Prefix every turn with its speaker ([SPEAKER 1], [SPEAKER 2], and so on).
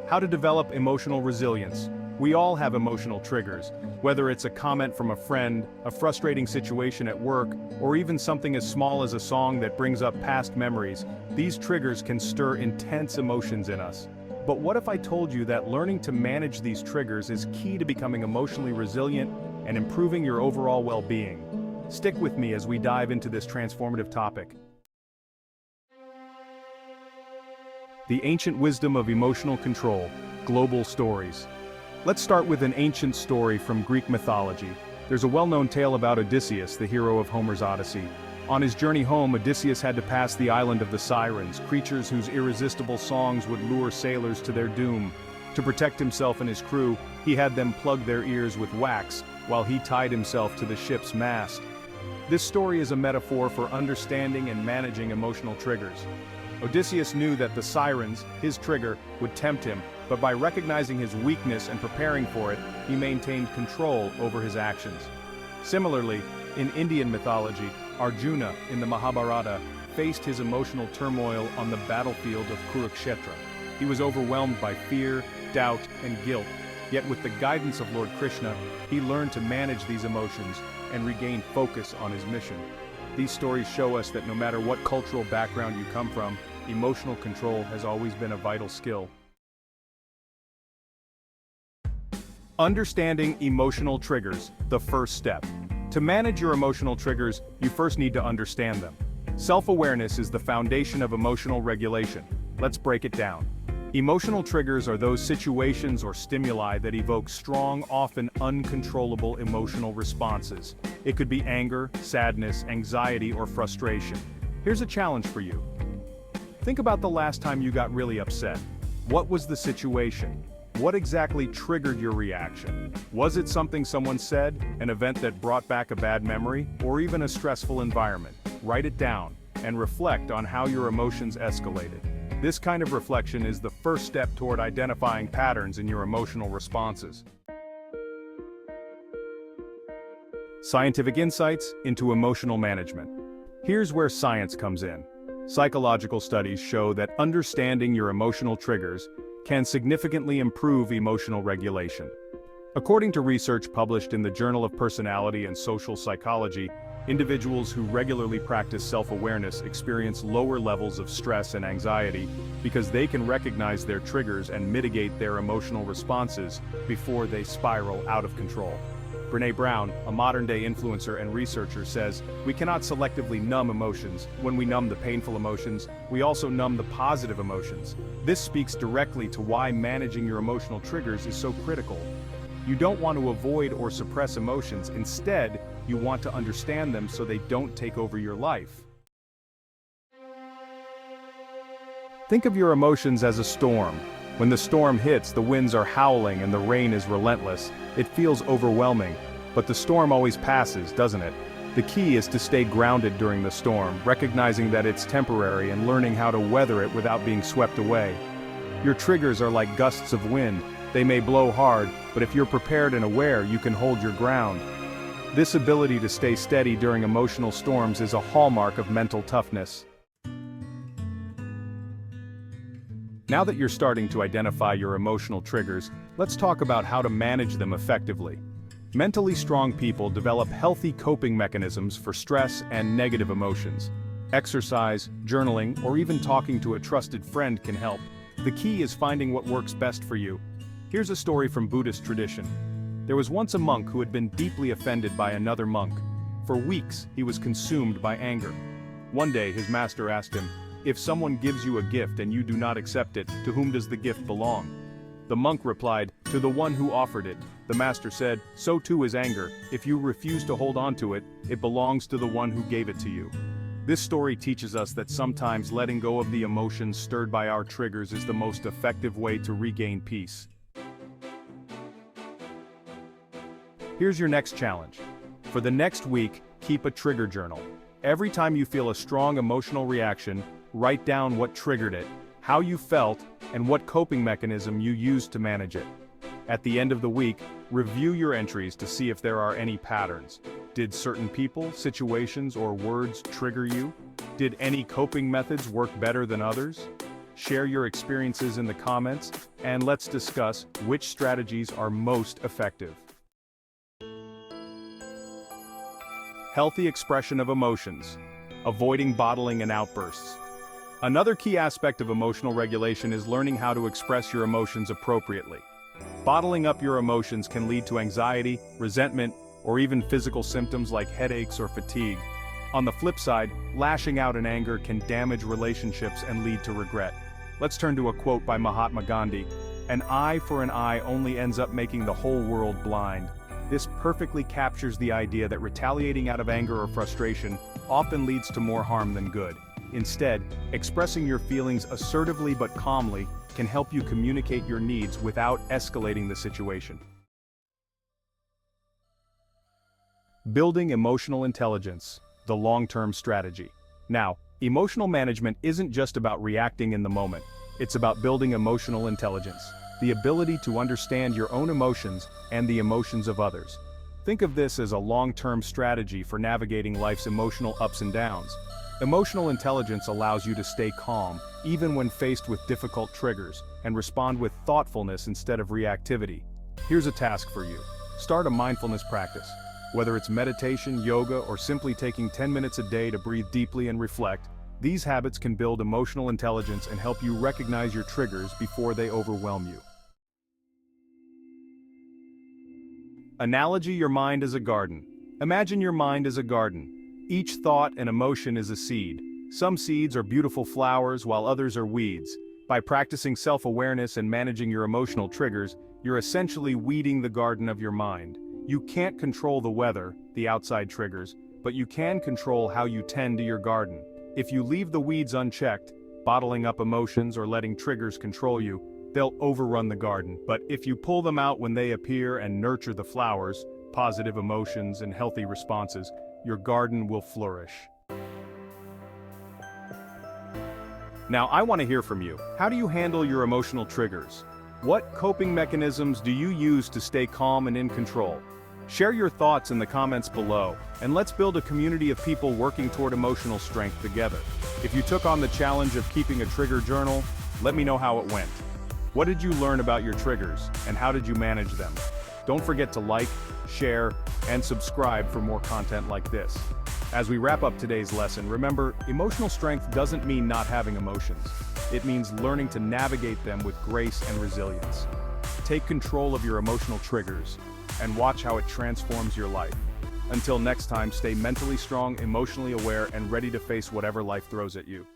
[SPEAKER 1] How to develop emotional resilience. We all have emotional triggers, whether it's a comment from a friend, a frustrating situation at work, or even something as small as a song that brings up past memories. These triggers can stir intense emotions in us. But what if I told you that learning to manage these triggers is key to becoming emotionally resilient and improving your overall well-being? Stick with me as we dive into this transformative topic. The ancient wisdom of emotional control, global stories. Let's start with an ancient story from Greek mythology. There's a well-known tale about Odysseus, the hero of Homer's Odyssey. On his journey home, Odysseus had to pass the island of the Sirens, creatures whose irresistible songs would lure sailors to their doom. To protect himself and his crew, he had them plug their ears with wax, while he tied himself to the ship's mast. This story is a metaphor for understanding and managing emotional triggers. Odysseus knew that the Sirens, his trigger, would tempt him, but by recognizing his weakness and preparing for it, he maintained control over his actions. Similarly, in Indian mythology, Arjuna, in the Mahabharata, faced his emotional turmoil on the battlefield of Kurukshetra. He was overwhelmed by fear, doubt, and guilt, yet with the guidance of Lord Krishna, he learned to manage these emotions and regain focus on his mission. These stories show us that no matter what cultural background you come from, emotional control has always been a vital skill. Understanding emotional triggers, the first step. To manage your emotional triggers, you first need to understand them. Self-awareness is the foundation of emotional regulation. Let's break it down. Emotional triggers are those situations or stimuli that evoke strong, often uncontrollable emotional responses. It could be anger, sadness, anxiety, or frustration. Here's a challenge for you. Think about the last time you got really upset. What was the situation? What exactly triggered your reaction? Was it something someone said, an event that brought back a bad memory, or even a stressful environment? Write it down and reflect on how your emotions escalated. This kind of reflection is the first step toward identifying patterns in your emotional responses. Scientific insights into emotional management. Here's where science comes in. Psychological studies show that understanding your emotional triggers can significantly improve emotional regulation. According to research published in the Journal of Personality and Social Psychology, individuals who regularly practice self-awareness experience lower levels of stress and anxiety because they can recognize their triggers and mitigate their emotional responses before they spiral out of control. Brené Brown, a modern-day influencer and researcher, says, "We cannot selectively numb emotions. When we numb the painful emotions, we also numb the positive emotions." This speaks directly to why managing your emotional triggers is so critical. You don't want to avoid or suppress emotions. Instead, you want to understand them so they don't take over your life. Think of your emotions as a storm. When the storm hits, the winds are howling and the rain is relentless. It feels overwhelming, but the storm always passes, doesn't it? The key is to stay grounded during the storm, recognizing that it's temporary and learning how to weather it without being swept away. Your triggers are like gusts of wind. They may blow hard, but if you're prepared and aware, you can hold your ground. This ability to stay steady during emotional storms is a hallmark of mental toughness. Now that you're starting to identify your emotional triggers, let's talk about how to manage them effectively. Mentally strong people develop healthy coping mechanisms for stress and negative emotions. Exercise, journaling, or even talking to a trusted friend can help. The key is finding what works best for you. Here's a story from Buddhist tradition. There was once a monk who had been deeply offended by another monk. For weeks, he was consumed by anger. One day, his master asked him, "If someone gives you a gift and you do not accept it, to whom does the gift belong?" The monk replied, "To the one who offered it." The master said, "So too is anger. If you refuse to hold on to it, it belongs to the one who gave it to you." This story teaches us that sometimes letting go of the emotions stirred by our triggers is the most effective way to regain peace. Here's your next challenge. For the next week, keep a trigger journal. Every time you feel a strong emotional reaction, write down what triggered it, how you felt, and what coping mechanism you used to manage it. At the end of the week, review your entries to see if there are any patterns. Did certain people, situations, or words trigger you? Did any coping methods work better than others? Share your experiences in the comments, and let's discuss which strategies are most effective. Healthy expression of emotions. Avoiding bottling and outbursts. Another key aspect of emotional regulation is learning how to express your emotions appropriately. Bottling up your emotions can lead to anxiety, resentment, or even physical symptoms like headaches or fatigue. On the flip side, lashing out in anger can damage relationships and lead to regret. Let's turn to a quote by Mahatma Gandhi. "An eye for an eye only ends up making the whole world blind." This perfectly captures the idea that retaliating out of anger or frustration often leads to more harm than good. Instead, expressing your feelings assertively but calmly can help you communicate your needs without escalating the situation. Building emotional intelligence, the long-term strategy. Now, emotional management isn't just about reacting in the moment. It's about building emotional intelligence, the ability to understand your own emotions and the emotions of others. Think of this as a long-term strategy for navigating life's emotional ups and downs. Emotional intelligence allows you to stay calm, even when faced with difficult triggers, and respond with thoughtfulness instead of reactivity. Here's a task for you. Start a mindfulness practice. Whether it's meditation, yoga, or simply taking 10 minutes a day to breathe deeply and reflect, these habits can build emotional intelligence and help you recognize your triggers before they overwhelm you. Analogy: your mind is a garden. Imagine your mind as a garden. Each thought and emotion is a seed. Some seeds are beautiful flowers while others are weeds. By practicing self-awareness and managing your emotional triggers, you're essentially weeding the garden of your mind. You can't control the weather, the outside triggers, but you can control how you tend to your garden. If you leave the weeds unchecked, bottling up emotions or letting triggers control you, they'll overrun the garden. But if you pull them out when they appear and nurture the flowers, positive emotions and healthy responses, your garden will flourish. Now, I want to hear from you. How do you handle your emotional triggers? What coping mechanisms do you use to stay calm and in control? Share your thoughts in the comments below, and let's build a community of people working toward emotional strength together. If you took on the challenge of keeping a trigger journal, let me know how it went. What did you learn about your triggers, and how did you manage them? Don't forget to like, share, and subscribe for more content like this. As we wrap up today's lesson, remember, emotional strength doesn't mean not having emotions. It means learning to navigate them with grace and resilience. Take control of your emotional triggers, and watch how it transforms your life. Until next time, stay mentally strong, emotionally aware, and ready to face whatever life throws at you.